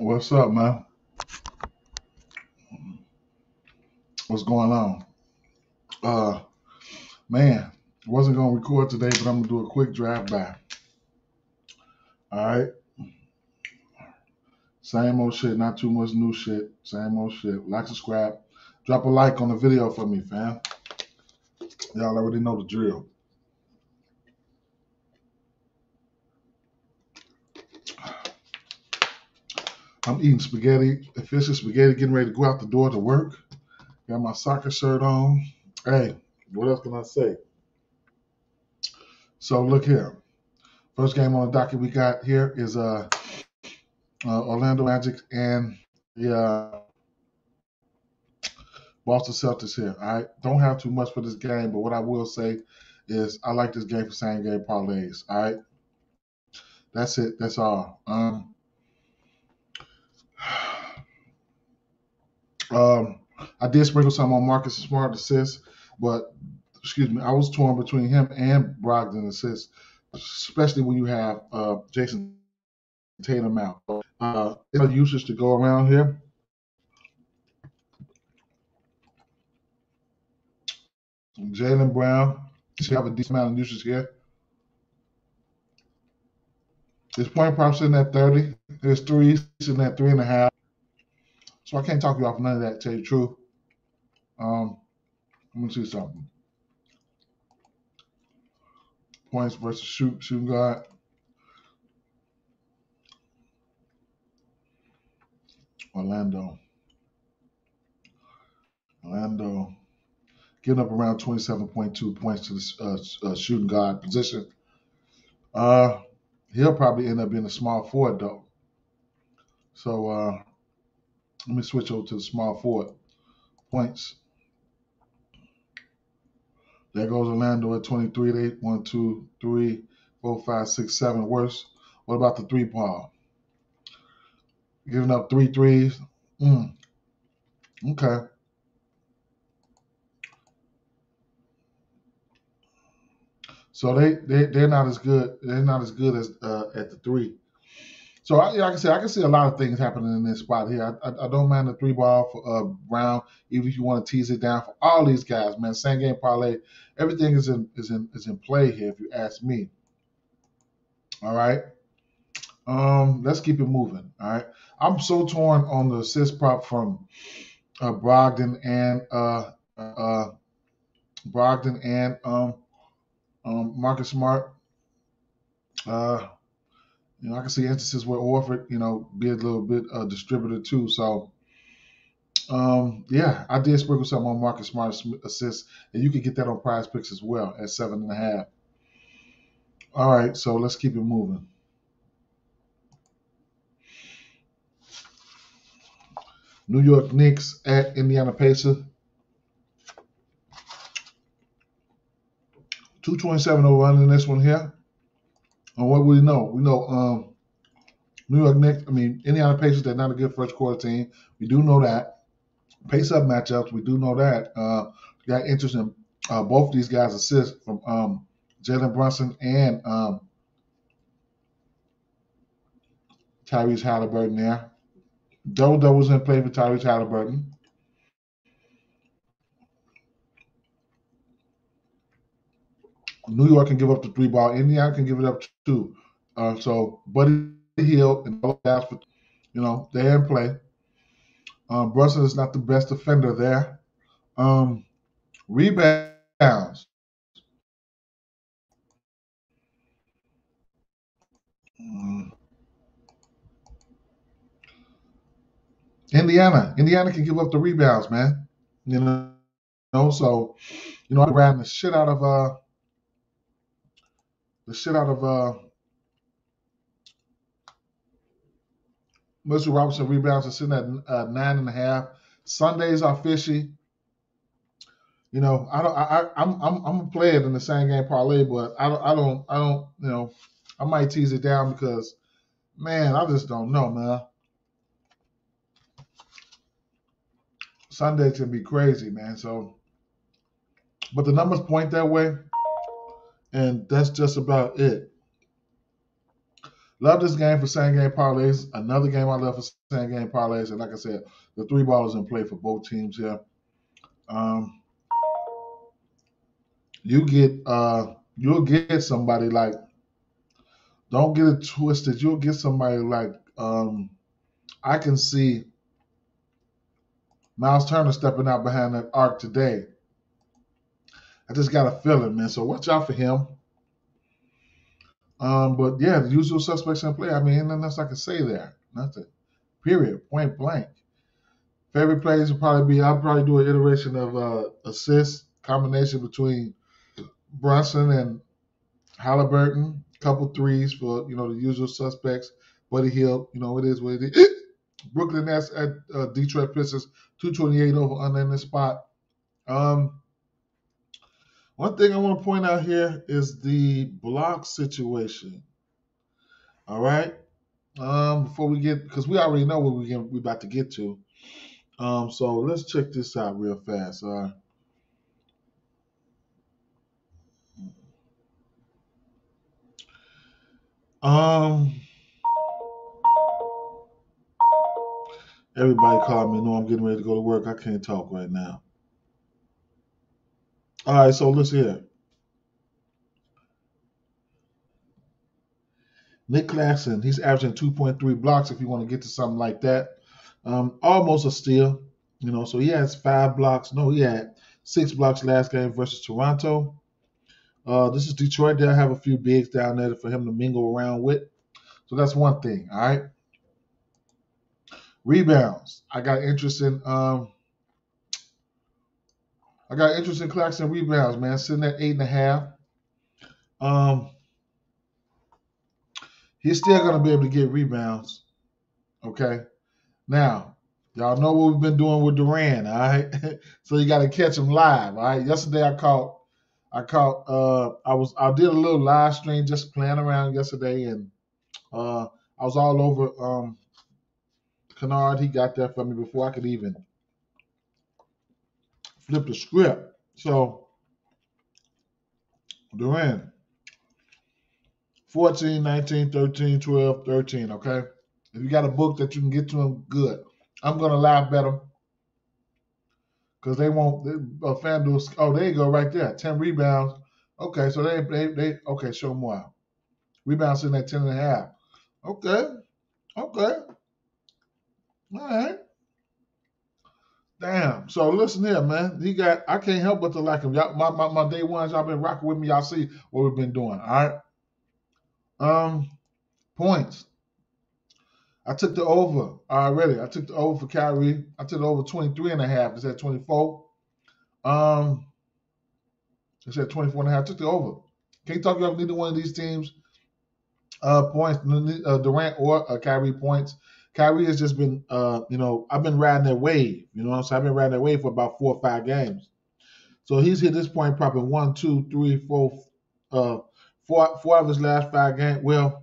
What's up, man? What's going on? Uh, man, wasn't gonna record today, but I'm gonna do a quick drive by. All right, same old shit, not too much new shit. Same old shit. Like, subscribe, drop a like on the video for me, fam. Y'all already know the drill. I'm eating spaghetti, official spaghetti, getting ready to go out the door to work. Got my soccer shirt on. Hey, what else can I say? So look here. First game on the docket we got here is Orlando Magic and the Boston Celtics here. I don't have too much for this game, but what I will say is I like this game for same game parlays. All right, that's it. That's all. I did sprinkle some on Marcus Smart assists, but excuse me, I was torn between him and Brogdon assists, especially when you have Jason Tatum out. It's usage to go around here. Jaylen Brown should have a decent amount of usage here. His point prop sitting at 30. His threes sitting at 3.5. So I can't talk you off none of that, to tell you the truth. Let me see something. Points versus shooting guard. Orlando getting up around 27.2 points to the shooting guard position. He'll probably end up being a small forward though. So let me switch over to the small forward points. There goes Orlando at 23. They 1, 2, 3, 4, 5, 6, 7. Worse. What about the three ball? Giving up 3 threes. Okay. So they're not as good. They're not as good as at the three. So like I said, I can see a lot of things happening in this spot here. I don't mind the three ball for Brown, even if you want to tease it down for all these guys, man. Same game parlay, everything is in play here. If you ask me, all right. Let's keep it moving. All right. I'm so torn on the assist prop from Brogdon and Marcus Smart. I can see instances where Orford, be a little bit distributor too. So, yeah, I did sprinkle something on Marcus Smart's assists, and you can get that on PrizePicks as well at 7.5. All right, so let's keep it moving. New York Knicks at Indiana Pacers. 227 over under in this one here. And what we know? We know New York Knicks, Indiana Pacers, they're not a good first quarter team. We do know that. Pace up matchups, we do know that. Got interest in both of these guys' assists from Jalen Brunson and Tyrese Halliburton there. Double-doubles in play for Tyrese Halliburton. New York can give up the three ball. Indiana can give it up too. So Buddy Hield and all guys, they're in play. Brunson is not the best defender there. Rebounds. Indiana can give up the rebounds, man. So I'm grabbing the shit out of Mitchell Robinson. Rebounds are sitting at 9.5. Sundays are fishy. I'm gonna play it in the same game parlay, but I don't I might tease it down because, man, I just don't know, man. Sundays can be crazy, man. So, but the numbers point that way, and that's just about it. Love this game for same game parlays. Another game I love for same game parlays. And like I said, the 3 ballers in play for both teams here. You'll get somebody like, don't get it twisted. You'll get somebody like I can see Miles Turner stepping out behind that arc today. I just got a feeling, man. So watch out for him. But yeah, the usual suspects in play. I mean, nothing else I can say there. Nothing. Period. Point blank. Favorite plays will probably be, I'll probably do an iteration of assists, combination between Brunson and Halliburton, couple threes for, the usual suspects. Buddy Hield, it is what it is. Brooklyn Nets at Detroit Pistons, 228 over under in this spot. One thing I want to point out here is the block situation. All right. Before we get, because we already know what we about to get to. So let's check this out real fast. Everybody call me. Know I'm getting ready to go to work. I can't talk right now. All right, so let's hear. Nick Claxton, he's averaging 2.3 blocks if you want to get to something like that. Almost a steal, so he has 5 blocks. No, he had 6 blocks last game versus Toronto. This is Detroit. They'll have a few bigs down there for him to mingle around with. So that's one thing, all right? Rebounds. I got interest in Claxton rebounds, man. Sitting at 8.5. He's still going to be able to get rebounds. Okay. Now, y'all know what we've been doing with Durant, all right? So you got to catch him live, all right? Yesterday I did a little live stream just playing around yesterday, and I was all over Kennard. He got that for me before I could even flip the script. So Durant, 14, 19, 13, 12, 13, okay? If you got a book that you can get to him, good. I'm going to live bet him because they won't. FanDuel, oh, there you go right there. 10 rebounds. Okay, so they okay, show more. Rebounds sitting at 10.5. Okay. All right. Damn. So listen here, man. I can't help but to like him. Y'all, my day ones, y'all been rocking with me. Y'all see what we've been doing. All right. Points. I took the over already. I took the over for Kyrie. I took the over 23.5. It's at 24. It's at 24.5. I took the over. Can't talk about neither one of these teams. Points, Durant or Kyrie points. Kyrie has just been, I've been riding that wave. You know what I'm saying? I've been riding that wave for about 4 or 5 games. So he's hit this point probably 1, 2, 3, 4, 4 of his last 5 games. Well,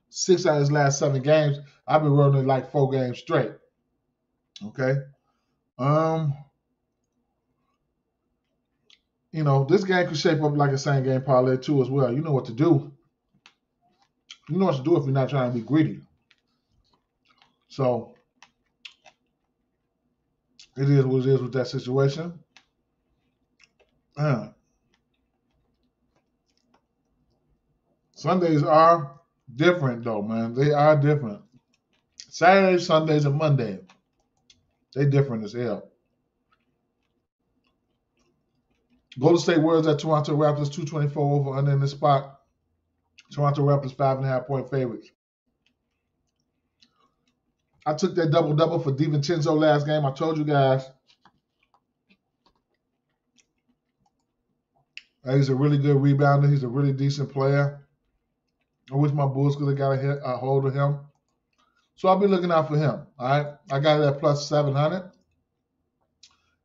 6 out of his last 7 games. I've been running like 4 games straight. Okay. This game could shape up like a same game parlay too as well. You know what to do. You know what to do if you're not trying to be greedy. So it is what it is with that situation. Sundays are different though, man. They are different. Saturdays, Sundays, and Monday, they different as hell. Golden State Warriors at Toronto Raptors, 224 over under in the spot. Toronto Raptors 5.5 point favorites. I took that double-double for DiVincenzo last game. I told you guys he's a really good rebounder. He's a really decent player. I wish my Bulls could have got a hold of him. So I'll be looking out for him. All right. I got it at plus 700.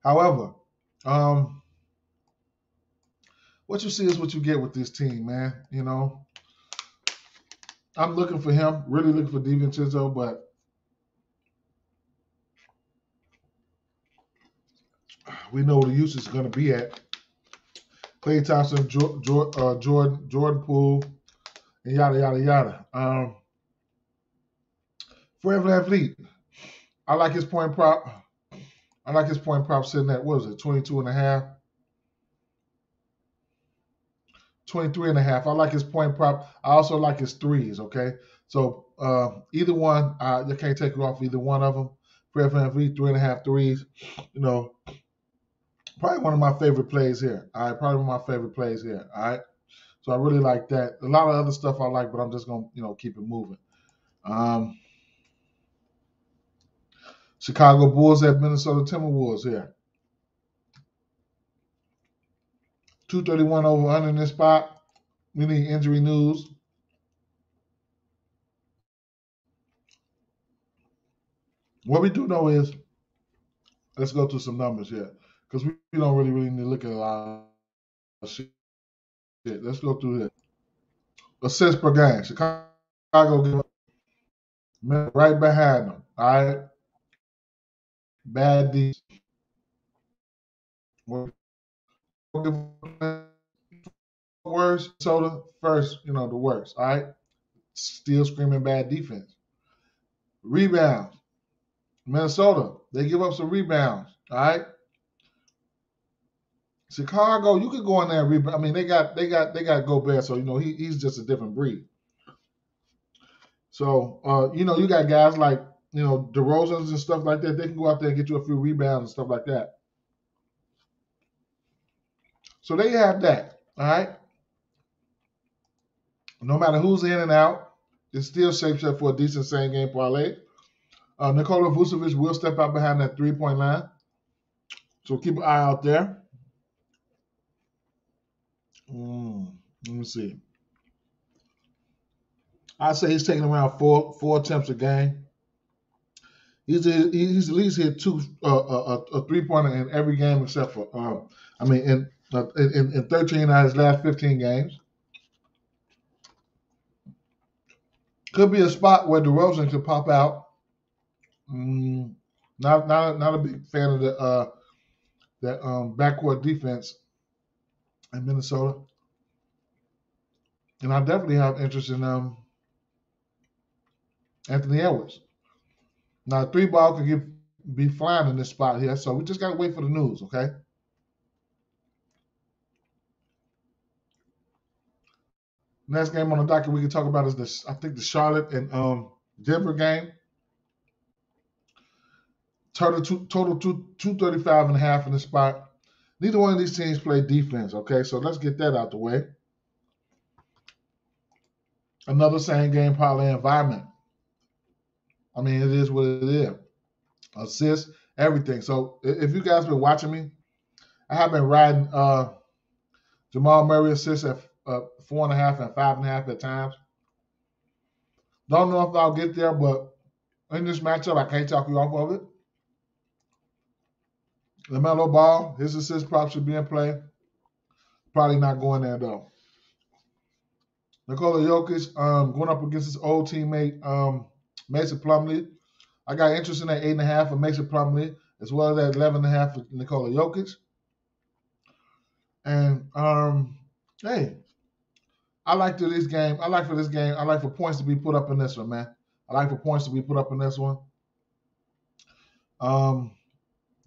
However, what you see is what you get with this team, man. I'm looking for him, really looking for DiVincenzo, but we know where the usage is going to be at. Klay Thompson, Jordan Poole, and yada yada yada. Fred VanVleet, I like his point prop. I like his point prop sitting at, what was it, 22.5, 23.5. I like his point prop. I also like his threes. Okay, so either one, you can't take you off either one of them. Fred VanVleet, 3.5 threes. You know, probably one of my favorite plays here. All right, probably one of my favorite plays here. All right, so I really like that. A lot of other stuff I like, but I'm just gonna keep it moving. Chicago Bulls at Minnesota Timberwolves here. 231 over under in this spot. We need injury news. What we do know is, let's go through some numbers here, because we don't really need to look at a lot of shit. Let's go through this. Assists per game. Chicago give up right behind them. All right. Bad defense. Worst, Minnesota first, the worst. All right. Still screaming bad defense. Rebounds. Minnesota, they give up some rebounds. All right. Chicago, you could go in there and rebound. I mean, they got Gobert, so he's just a different breed. So you got guys like DeRozans and stuff like that. They can go out there and get you a few rebounds and stuff like that. So they have that. All right. No matter who's in and out, it still shapes up for a decent same game parlay. Nikola Vucevic will step out behind that 3-point line. So keep an eye out there. Let me see. I'd say he's taking around four attempts a game. He's at least hit a 3-pointer in every game except for in 13 out of his last 15 games. Could be a spot where DeRozan could pop out. Not a big fan of that backcourt defense in Minnesota, and I definitely have interest in Anthony Edwards. Now, 3-ball could be flying in this spot here, so we just got to wait for the news, okay? Next game on the docket we can talk about is the Charlotte and Denver game. Total 235.5 in the spot. Neither one of these teams play defense, okay? So let's get that out the way. Another same game parlay environment. I mean, it is what it is. Assists, everything. So if you guys been watching me, I have been riding Jamal Murray assists at 4.5 and 5.5 at times. Don't know if I'll get there, but in this matchup, I can't talk you off of it. LaMelo Ball, his assist prop should be in play. Probably not going there though. Nikola Jokic going up against his old teammate Mason Plumlee. I got interest in that 8.5 for Mason Plumlee, as well as that 11.5 for Nikola Jokic. And hey, I like for this game. I like for points to be put up in this one, man. I like for points to be put up in this one.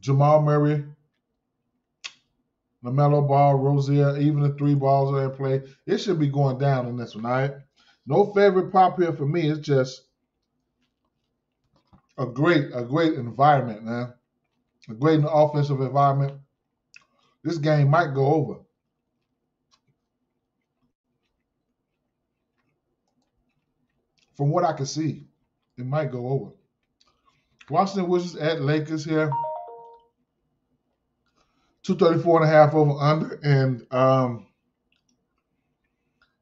Jamal Murray, LaMelo Ball, Rozier, even the 3 balls are in play. It should be going down in this one, all right? No favorite prop here for me. It's just a great environment, man. A great offensive environment. This game might go over. From what I can see, it might go over. Washington Wizards at Lakers here. 234.5 over under, and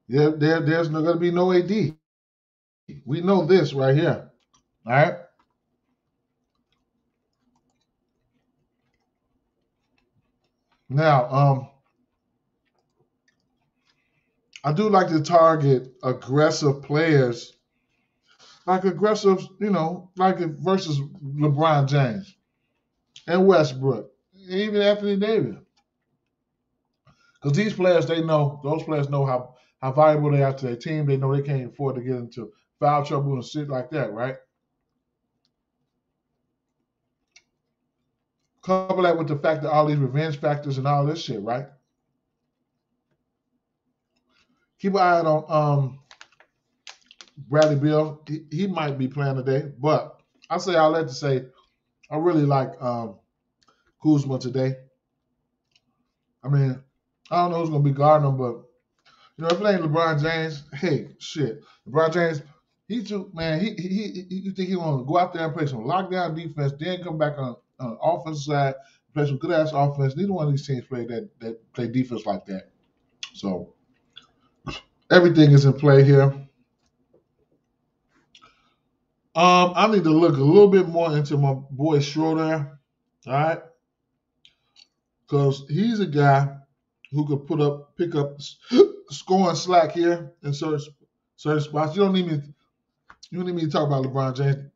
there's going to be no AD. We know this right here. All right. Now, I do like to target aggressive players, like aggressive, like versus LeBron James and Westbrook, even Anthony Davis. Because those players know how valuable they are to their team. They know they can't afford to get into foul trouble and shit like that, right? Couple that with the fact that all these revenge factors and all this shit, right? Keep an eye on Bradley Beal. He might be playing today, but I say all that to say I really like Kuzma today. I mean, I don't know who's gonna be guarding him, but you know, if it ain't LeBron James, hey, shit, LeBron James, he too man. You think he want to go out there and play some lockdown defense, then come back on the offensive side, play some good ass offense. Neither one of these teams play that play defense like that. So everything is in play here. I need to look a little bit more into my boy Schroeder, all right, because he's a guy who could pick up scoring slack here in certain spots. You don't need me to talk about LeBron James.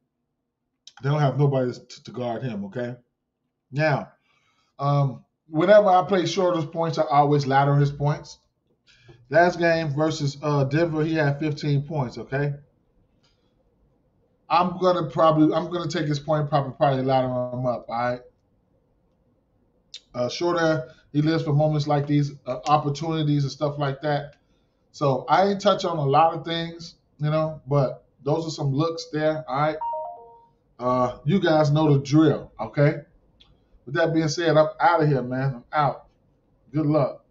They don't have nobody to guard him. Okay. Now, whenever I play Schroeder's points, I always ladder his points. Last game versus Denver, he had 15 points. Okay. I'm gonna take his point, probably ladder him up. All right. Shorter, he lives for moments like these, opportunities and stuff like that. So I ain't touch on a lot of things, you know, but those are some looks there. All right. You guys know the drill. Okay. With that being said, I'm out of here, man. I'm out. Good luck.